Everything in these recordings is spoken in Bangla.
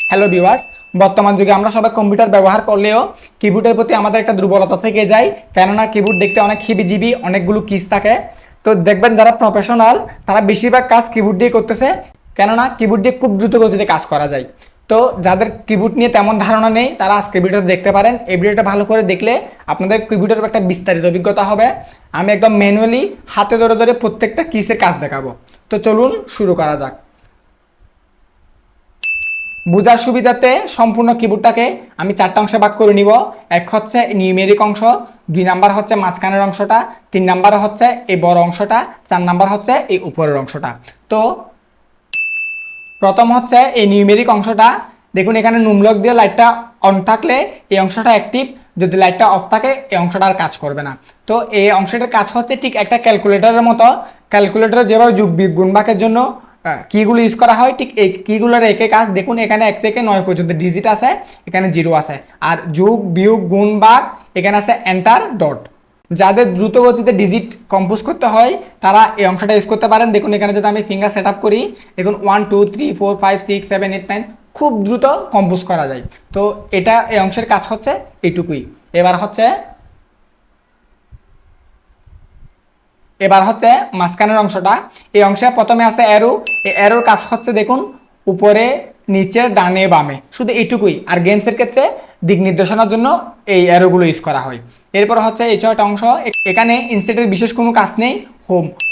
হ্যালো ভিউয়ার্স, বর্তমান যুগে আমরা সবাই কম্পিউটার ব্যবহার করলেও কিবোর্ডের প্রতি আমাদের একটা দুর্বলতা থেকে যায়। কেননা কিবোর্ড দেখতে অনেক হিবিজিবি, অনেকগুলো কিস থাকে। তো দেখবেন যারা প্রফেশনাল তারা বেশিরভাগ কাজ কিবোর্ড দিয়ে করতেছে, কেননা কিবোর্ড দিয়ে খুব দ্রুত গতিতে কাজ করা যায়। তো যাদের কিবোর্ড নিয়ে তেমন ধারণা নেই তারা আজকে ভিডিওটা দেখতে পারেন। এই ভিডিওটা ভালো করে দেখলে আপনাদের কিবোর্ডের একটা বিস্তারিত অভিজ্ঞতা হবে। আমি একদম ম্যানুয়ালি হাতে ধরে ধরে প্রত্যেকটা কিসের কাজ দেখাবো। তো চলুন শুরু করা যাক। বোঝার সুবিধাতে সম্পূর্ণ কিবোর্ডটাকে আমি চারটা অংশে ভাগ করে নিব। এক হচ্ছে নিউমেরিক অংশ, 2 নাম্বার হচ্ছে মাঝখানের অংশটা, 3 নাম্বার হচ্ছে এই বড় অংশটা, 4 নাম্বার হচ্ছে এই উপরের অংশটা। তো প্রথম হচ্ছে এই নিউমেরিক অংশটা। দেখুন এখানে নুমলক দিয়ে লাইটটা অন থাকলে এই অংশটা অ্যাক্টিভ, যদি লাইটটা অফ থাকে এই অংশটা আর কাজ করবে না। তো এই অংশটার কাজ হচ্ছে ঠিক একটা ক্যালকুলেটরের মতো। ক্যালকুলেটর যেভাবে যোগ বিয়োগ গুণ ভাগের জন্য কিগুলো ইউজ করা হয়, ঠিক এই কিগুলোর একই কাজ। দেখুন এখানে 1 থেকে 9 পর্যন্ত ডিজিট আছে, এখানে 0 আছে, আর যোগ বিয়োগ গুণ ভাগ এখানে আছে এন্টার ডট। যাদের দ্রুত গতিতে ডিজিট কম্পোজ করতে হয় তারা এই অংশটা ইউজ করতে পারেন। দেখুন এখানে যদি আমি ফিঙ্গার সেট আপ করি, দেখুন 1 2 3 4 5 6 7 8 9 খুব দ্রুত কম্পোজ করা যায়। তো এটা এই অংশের কাজ হচ্ছে এইটুকুই। এবার হচ্ছে মাঝখানের অংশটা। এই অংশে প্রথমে আছে অ্যারো। এই অ্যারোর কাজ হচ্ছে দেখুন উপরে নিচে ডানে বামে, শুধু এইটুকুই। আর গেমসের ক্ষেত্রে দিক নির্দেশনার জন্য এই অ্যারোগুলো ইউজ করা হয়। এরপর হচ্ছে এই 6টা অংশ। এখানে ইনসেটের বিশেষ কোনো কাজ নেই।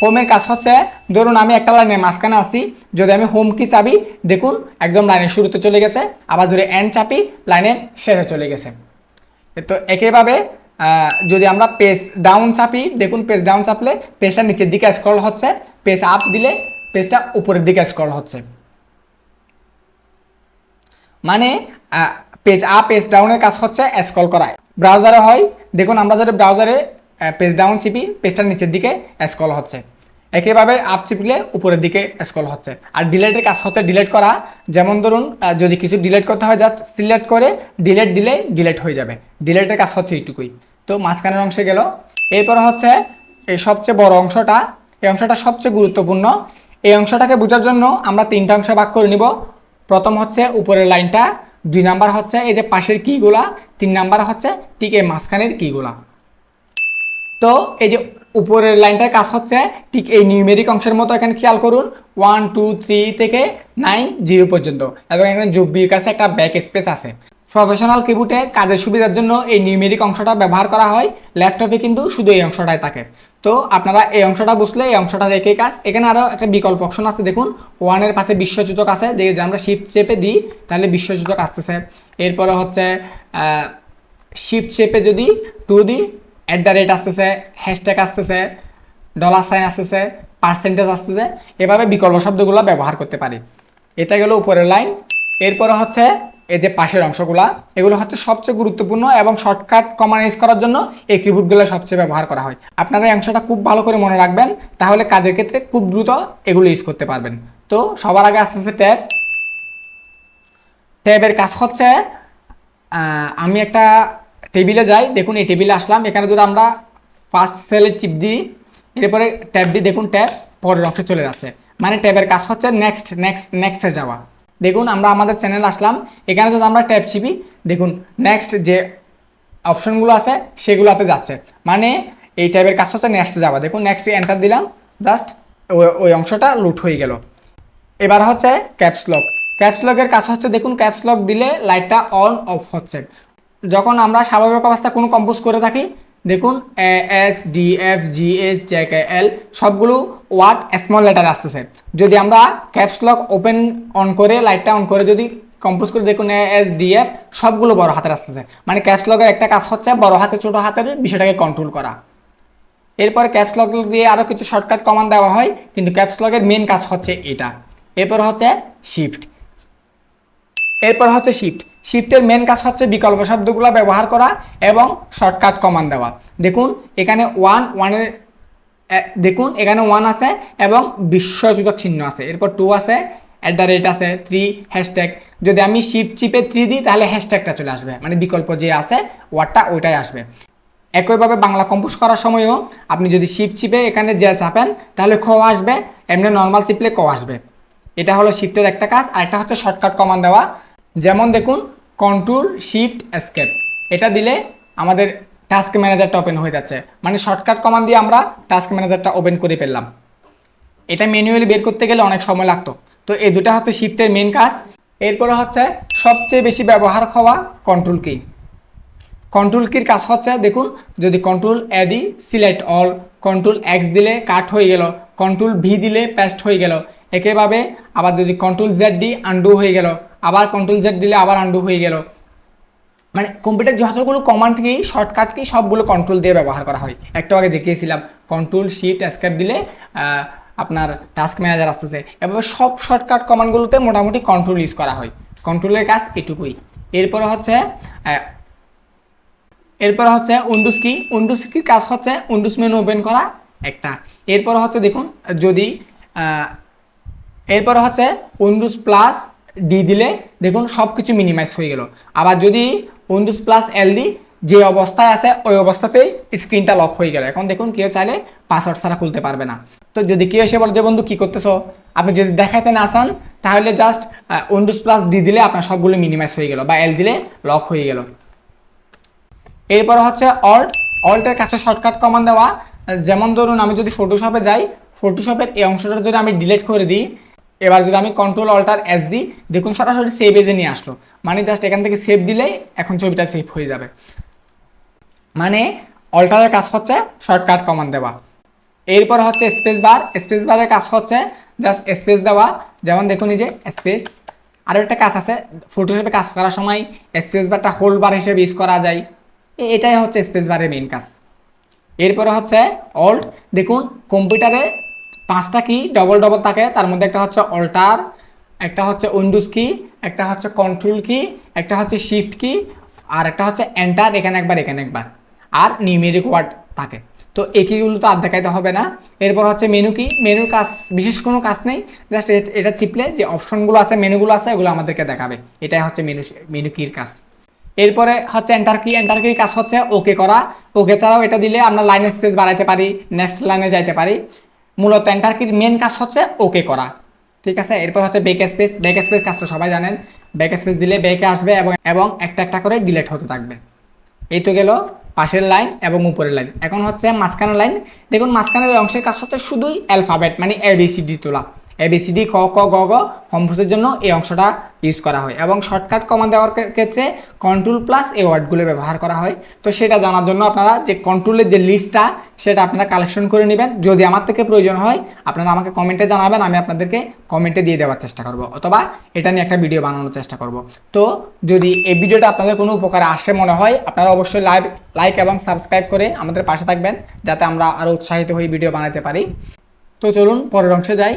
হোমের কাজ হচ্ছে, ধরুন আমি একটা লাইনের মাঝখানে আছি, যদি আমি হোম কি চাবি দেখুন একদম লাইনের শুরুতে চলে গেছে, আবার যদি এন্ড চাপি লাইনের শেষে চলে গেছে। তো একইভাবে যদি আমরা পেজ ডাউন চাপি, দেখুন পেজ ডাউন চাপলে পেজটা নিচের দিকে স্ক্রল হচ্ছে, পেজ আপ দিলে পেজটা উপরের দিকে স্ক্রল হচ্ছে। মানে পেজ আপ পেজ ডাউনের কাজ হচ্ছে স্ক্রল করা। ব্রাউজারে হয়, দেখুন আমরা যদি ব্রাউজারে পেজ ডাউন চিপি পেজটা নিচের দিকে স্ক্রল হচ্ছে, একইভাবে আপ চিপলে উপরের দিকে স্ক্রল হচ্ছে। আর ডিলেটের কাজ হচ্ছে ডিলেট করা। যেমন ধরুন যদি কিছু ডিলেট করতে হয় জাস্ট সিলেক্ট করে ডিলেট দিলে ডিলেট হয়ে যাবে। ডিলেটের কাজ হচ্ছে এইটুকুই। তো মাঝখানের অংশে গেল। এরপর হচ্ছে এই সবচেয়ে বড় অংশটা, এই অংশটা সবচেয়ে গুরুত্বপূর্ণ। এই অংশটাকে বোঝার জন্য আমরা 3টা অংশে ভাগ করে নিব। প্রথম হচ্ছে উপরের লাইনটা, 2 নাম্বার হচ্ছে এই যে পাশের কিগুলা, 3 নাম্বার হচ্ছে ঠিক এই মাঝখানের কিগুলা। তো এই যে উপরের লাইনটার কাজ হচ্ছে ঠিক এই নিউমেরিক অংশের মতো। এখানে খেয়াল করুন 1 2 3 থেকে 9 0 পর্যন্ত, এবং এখানে যোগ বিয়োগ আছে, একটা ব্যাক স্পেস আছে। প্রফেশনাল কিবোর্ডে কাজের সুবিধার জন্য এই নিউমেরিক অংশটা ব্যবহার করা হয়, ল্যাপটপে কিন্তু শুধু এই অংশটাই থাকে। তো আপনারা এই অংশটা বুঝলে এই অংশটা রেখেই কাজ। এখানে আরও একটা বিকল্প অপশন আছে, দেখুন 1-এর পাশে বিশ্বসূচক আছে, যদি আমরা শিফট চেপে দিই তাহলে বিশ্বসূচক আসতেছে। এরপরে হচ্ছে শিফট চেপে যদি 2 দিই @ আসতেছে, হ্যাশট্যাগ আসতেছে, $সাইন আসতেছে, পার্সেন্টেজ আসতেছে। এভাবে বিকল্প শব্দগুলো ব্যবহার করতে পারি। এটা গেল উপরের লাইন। এরপরে হচ্ছে এই যে পাশের অংশগুলা, এগুলো হচ্ছে সবচেয়ে গুরুত্বপূর্ণ এবং শর্টকাট কমান্ড ইউজ করার জন্য এই কিবোর্ডগুলো সবচেয়ে ব্যবহার করা হয়। আপনারা এই অংশটা খুব ভালো করে মনে রাখবেন, তাহলে কাজের ক্ষেত্রে খুব দ্রুত এগুলো ইউজ করতে পারবেন। তো সবার আগে আসতেছে ট্যাব। ট্যাবের কাজ হচ্ছে আমি একটা টেবিলে যাই, দেখুন এই টেবিলে আসলাম, এখানে যদি আমরা ফার্স্ট সেলের চিপ দিই, এরপরে ট্যাব দিই, দেখুন ট্যাব পরের অংশে চলে যাচ্ছে। মানে ট্যাবের কাজ হচ্ছে নেক্সট নেক্সট নেক্সটে যাওয়া। দেখুন আমরা আমাদের চ্যানেল আসলাম, এখানে যদি আমরা ট্যাব চিপি দেখুন নেক্সট যে অপশনগুলো আছে সেগুলোতে যাচ্ছে। মানে এই ট্যাবের কাজ হচ্ছে নেক্সট যাওয়া। দেখুন নেক্সট এন্টার দিলাম, জাস্ট ওই অংশটা লুট হয়ে গেল। এবার হচ্ছে ক্যাপস লক। ক্যাপস লকের কাজ হচ্ছে দেখুন ক্যাপস লক দিলে লাইটটা অন অফ হচ্ছে। যখন আমরা স্বাভাবিক অবস্থায় কোনো কম্পোজ করে থাকি, দেখুন ASDFGHJKL সবগুলো ওয়ার্ড স্মল লেটার আসতেছে। যদি আমরা ক্যাপস লক ওপেন অন করে লাইটটা অন করে যদি কম্পোজ করে দেখুন ASDF সবগুলো বড় হাতের আসতেছে। মানে ক্যাপস লকের একটা কাজ হচ্ছে বড় হাতে ছোট হাতের বিষয়টাকে কন্ট্রোল করা। এরপরে ক্যাপস লক দিয়ে আরও কিছু শর্টকাট কমান্ড দেওয়া হয়, কিন্তু ক্যাপস লকের মেন কাজ হচ্ছে এটা। এরপর হচ্ছে শিফট। শিফটের মেন কাজ হচ্ছে বিকল্প শব্দগুলো ব্যবহার করা এবং শর্টকাট কমান্ড দেওয়া। দেখুন এখানে এখানে 1 আছে এবং বিশ্বসূচক চিহ্ন আছে, এরপর 2 আছে, @ আছে, 3 হ্যাশট্যাগ। যদি আমি শিফট চিপে 3 দিই তাহলে হ্যাশট্যাগটা চলে আসবে, মানে বিকল্প যে আছে ওয়ার্ডটা ওইটাই আসবে। একইভাবে বাংলা কম্পোজ করার সময়ও আপনি যদি শিফট চিপে এখানে যে চাপেন তাহলে খ আসবে, এমনি নর্মাল চিপলে ক আসবে। এটা হলো শিফটের একটা কাজ। আর একটা হচ্ছে শর্টকাট কমান্ড দেওয়া। যেমন দেখুন কন্ট্রোল শিফট এসকেপ, এটা দিলে আমাদের টাস্ক ম্যানেজারটা ওপেন হয়ে যাচ্ছে, মানে শর্টকাট কমান্ড দিয়ে আমরা টাস্ক ম্যানেজারটা ওপেন করে ফেললাম। এটা ম্যানুয়ালি বের করতে গেলে অনেক সময় লাগতো। তো এই দুটা হচ্ছে শিফটের মেন কাজ। এরপরে হচ্ছে সবচেয়ে বেশি ব্যবহার হওয়া কন্ট্রোল কি। কন্ট্রোল কির কাজ হচ্ছে দেখুন, যদি কন্ট্রোল এ দিই সিলেক্ট অল, কন্ট্রোল এক্স দিলে কাট হয়ে গেল, কন্ট্রোল ভি দিলে পেস্ট হয়ে গেল, একইভাবে আবার যদি কন্ট্রোল জেড দিই আন্ডু হয়ে গেল, আবার কন্ট্রোল জেড দিলে আবার আন্ডু হয়ে গেল। মানে কম্পিউটার যতগুলো কমান্ড কি শর্টকাট কি সবগুলো কন্ট্রোল দিয়ে ব্যবহার করা হয়। একটু আগে দেখিয়েছিলাম কন্ট্রোল শিফট এসকেপ দিলে আপনার টাস্ক ম্যানেজার আসতেছে। এভাবে সব শর্টকাট কমান্ডগুলোতে মোটামুটি কন্ট্রোল ইউজ করা হয়। কন্ট্রোলের কাজ এটুকুই। এরপরে হচ্ছে উইন্ডোজ কি। উইন্ডোজ কির কাজ হচ্ছে উইন্ডোজ মেনু ওপেন করা একটা। এরপর হচ্ছে দেখুন যদি এরপর হচ্ছে উইন্ডোজ প্লাস ডি দিলে দেখুন সব কিছু মিনিমাইজ হয়ে গেল। আবার যদি উইন্ডোজ প্লাস এল দি যে অবস্থায় আছে ওই অবস্থাতেই স্ক্রিনটা লক হয়ে গেল। এখন দেখুন কেউ চাইলে পাসওয়ার্ড ছাড়া খুলতে পারবে না। তো যদি কেউ এসে বলে যে বন্ধু কী করতেছো, আপনি যদি দেখাইতে না চান তাহলে জাস্ট উইন্ডোজ প্লাস ডি দিলে আপনার সবগুলো মিনিমাইজ হয়ে গেল, বা এল দিলে লক হয়ে গেল। এরপর হচ্ছে অল্টের কাছে শর্টকাট কমান্ড দেওয়া। যেমন ধরুন আমি যদি ফটোশপে যাই, ফটোশপের এই অংশটা যদি আমি ডিলিট করে দিই, এবার যদি আমি কন্ট্রোল অল্টার এস দিই দেখুন সরাসরি সেভ এজে নিয়ে আসলো। মানে জাস্ট এখান থেকে সেভ দিলেই এখন ছবিটা সেভ হয়ে যাবে। মানে অল্টারের কাজ হচ্ছে শর্টকাট কমান্ড দেওয়া। এরপর হচ্ছে স্পেস বার। স্পেস বারের কাজ হচ্ছে জাস্ট স্পেস দেওয়া। যেমন দেখুন এই যে স্পেস। আরও একটা কাজ আছে, ফটোশপে কাজ করার সময় স্পেস বারটা হোল্ড বার হিসেবে ইউজ করা যায়। এটাই হচ্ছে স্পেস বারের মেইন কাজ। এরপরে হচ্ছে অল্ট। দেখুন কম্পিউটারে 5টা কি ডবল ডবল থাকে, তার মধ্যে একটা হচ্ছে অল্টার, একটা হচ্ছে উইন্ডোজ কি, একটা হচ্ছে কন্ট্রোল কি, একটা হচ্ছে শিফট কি, আর একটা হচ্ছে এন্টার, এখানে একবার এখানে একবার, আর নিউমেরিক ওয়ার্ড থাকে। তো এই কিগুলো তো আর দেখাইতে হবে না। এরপর হচ্ছে মেনু কি। মেনুর কাজ বিশেষ কোনো কাজ নেই, জাস্ট এটা চিপলে যে অপশনগুলো আছে মেনুগুলো আছে এগুলো আমাদেরকে দেখাবে। এটাই হচ্ছে মেনু কির কাজ। এরপরে হচ্ছে এন্টার কি। এন্টার কির কাজ হচ্ছে ওকে করা। ওকে ছাড়াও এটা দিলে আমরা লাইন স্পেস বাড়াইতে পারি, নেক্সট লাইনে যাইতে পারি। মূলত এন্টার কির মেন কাজ হচ্ছে ওকে করা, ঠিক আছে। এরপর হচ্ছে ব্যাক স্পেস। ব্যাক স্পেস কাজ তো সবাই জানেন, ব্যাক স্পেস দিলে ব্যাকে আসবে এবং একটা একটা করে ডিলিট হতে থাকবে। এই তো গেল পাশের লাইন এবং উপরের লাইন। এখন হচ্ছে মাঝখানের লাইন। দেখুন মাঝখানের অংশের কাজ হচ্ছে শুধুই অ্যালফাবেট, মানে এবিসিডি তোলা। এবিসিডি ক ক গ গ কম্পোজের জন্য এই অংশটা ইউজ করা হয়, এবং শর্টকাট কমান্ড দেওয়ার ক্ষেত্রে কন্ট্রোল প্লাস এই ওয়ার্ডগুলো ব্যবহার করা হয়। তো সেটা জানার জন্য আপনারা যে কন্ট্রোলের যে লিস্টটা সেটা আপনারা কালেকশন করে নেবেন। যদি আমার থেকে প্রয়োজন হয় আপনারা আমাকে কমেন্টে জানাবেন, আমি আপনাদেরকে কমেন্টে দিয়ে দেওয়ার চেষ্টা করব, অথবা এটা নিয়ে একটা ভিডিও বানানোর চেষ্টা করব। তো যদি এই ভিডিওটা আপনাদের কোনো উপকারে আসে মনে হয়, আপনারা অবশ্যই লাইক এবং সাবস্ক্রাইব করে আমাদের পাশে থাকবেন, যাতে আমরা আরও উৎসাহিত হয়ে ভিডিও বানাতে পারি। তো চলুন পরের অংশে যাই।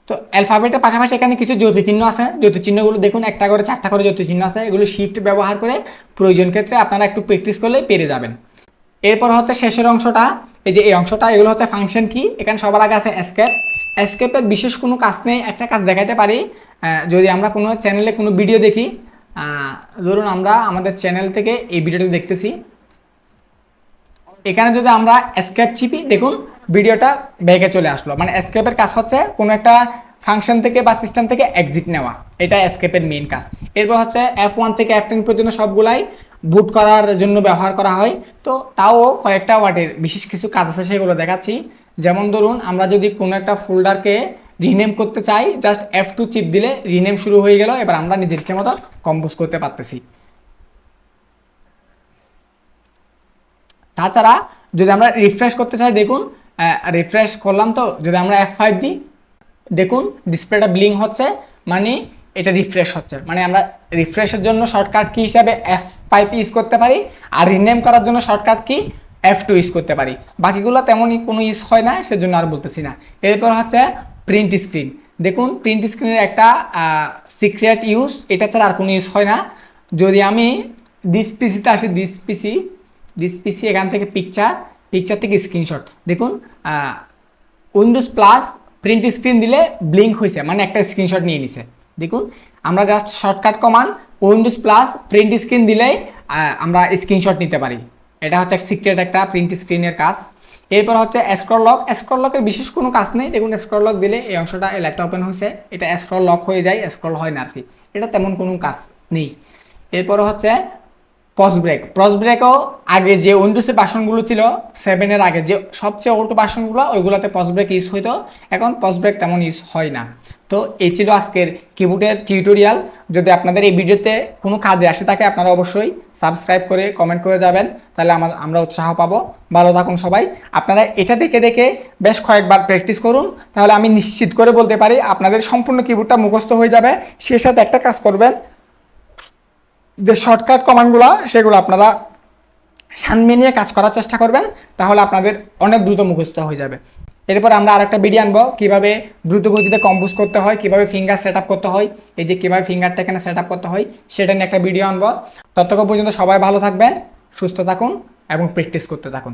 তো অ্যালফাবেটের পাশাপাশি এখানে কিছু জ্যোতিচিহ্ন আছে। জ্যোতিচিহ্নগুলো দেখুন একটা করে 4টা করে জ্যোতিচিহ্ন আছে। এগুলো শিফট ব্যবহার করে প্রয়োজন ক্ষেত্রে আপনারা একটু প্র্যাকটিস করলে পেরে যাবেন। এরপর হচ্ছে শেষের অংশটা, এই যে এই অংশটা, এগুলো হচ্ছে ফাংশন কি। এখানে সবার আগে আছে এসকেপ। এসকেপের বিশেষ কোনো কাজ নেই, একটা কাজ দেখাতে পারি। যদি আমরা কোনো চ্যানেলে কোনো ভিডিও দেখি, ধরুন আমরা আমাদের চ্যানেল থেকে এই ভিডিওটা দেখতেছি, এখানে যদি আমরা এসকেপ চিপি দেখুন ভিডিওটা ব্যাকে চলে আসলো। মানে এসকেপের কাজ হচ্ছে কোনো একটা ফাংশন থেকে বা সিস্টেম থেকে এক্সিট নেওয়া, এটা এসকেপের মেইন কাজ। এরপর হচ্ছে F1 থেকে F10 পর্যন্ত সবগুলাই বুট করার জন্য ব্যবহার করা হয়। তো তাও কয়েকটা ওয়ার্ডের বিশেষ কিছু কাজ আছে, সেগুলো দেখাচ্ছি। যেমন ধরুন আমরা যদি কোনো একটা ফোল্ডারকে রিনেম করতে চাই, জাস্ট F2 চিপ দিলে রিনেম শুরু হয়ে গেল। এবার আমরা নিজের ইচ্ছে মতো কম্পোজ করতে পারতেছি। তাছাড়া যদি আমরা রিফ্রেশ করতে চাই, দেখুন রিফ্রেশ করলাম, তো যদি আমরা F5 দিই দেখুন ডিসপ্লেটা ব্লিং হচ্ছে, মানে এটা রিফ্রেশ হচ্ছে। মানে আমরা রিফ্রেশের জন্য শর্টকাট কি হিসাবে F5 ইউজ করতে পারি, আর রিনেম করার জন্য শর্টকাট কি F2 ইউজ করতে পারি। বাকিগুলো তেমনই কোনো ইউজ হয় না, সেজন্য আর বলতেছি না। এরপর হচ্ছে প্রিন্ট স্ক্রিন। দেখুন প্রিন্ট স্ক্রিনের একটা সিক্রেট ইউজ, এটা ছাড়া আর কোনো ইউজ হয় না। যদি আমি দিস পিসিতে আসি, দিস পিসি এখান থেকে পিকচার থেকে স্ক্রিনশট, দেখুন উইন্ডোজ প্লাস প্রিন্ট স্ক্রিন দিলে ব্লিঙ্ক হয়েছে, মানে একটা স্ক্রিনশট নিয়ে নিছে। দেখুন আমরা just shortcut command Windows plus print screen দিলেই আমরা স্ক্রিনশট নিতে পারি। এটা হচ্ছে সিক্রেট একটা প্রিন্ট স্ক্রিনের কাজ। এরপর হচ্ছে স্ক্রল লক। স্ক্রল লকের বিশেষ কোনো কাজ নেই। দেখুন স্ক্রল লক দিলে এই অংশটা এই ল্যাপটপ ওপেন হয়েছে, এটা স্ক্রল লক হয়ে যায়, স্ক্রল হয় না আর কি। এটা তেমন কোনো কাজ নেই। এরপরে হচ্ছে পজ ব্রেক। পজ ব্রেকও আগে যে উইন্ডোজের ভার্সনগুলো ছিল 7-এর আগে যে সবচেয়ে ওল্ড ভার্সনগুলো ওইগুলোতে পজ ব্রেক ইউজ হইতো, এখন পজ ব্রেক তেমন ইউজ হয় না। তো এই ছিল আজকের কিবোর্ডের টিউটোরিয়াল। যদি আপনাদের এই ভিডিওতে কোনো কাজে আসে থাকে আপনারা অবশ্যই সাবস্ক্রাইব করে কমেন্ট করে যাবেন, তাহলে আমরা উৎসাহ পাবো। ভালো থাকুন সবাই। আপনারা এটা দেখে দেখে বেশ কয়েকবার প্র্যাকটিস করুন, তাহলে আমি নিশ্চিত করে বলতে পারি আপনাদের সম্পূর্ণ কিবোর্ডটা মুখস্থ হয়ে যাবে। সে সাথে একটা কাজ করবেন, যে শর্টকাট কমান্ডগুলো সেগুলো আপনারা সামনে নিয়ে কাজ করার চেষ্টা করবেন, তাহলে আপনাদের অনেক দ্রুত মুখস্থ হয়ে যাবে। এরপর আমরা আরেকটা ভিডিও আনবো কীভাবে দ্রুত গতিতে কম্পোজ করতে হয়, কীভাবে ফিঙ্গার সেট আপ করতে হয়, এই যে কীভাবে ফিঙ্গারটা এখানে সেট আপ করতে হয় সেটা নিয়ে একটা ভিডিও আনবো। ততক্ষণ পর্যন্ত সবাই ভালো থাকবেন, সুস্থ থাকুন এবং প্র্যাকটিস করতে থাকুন।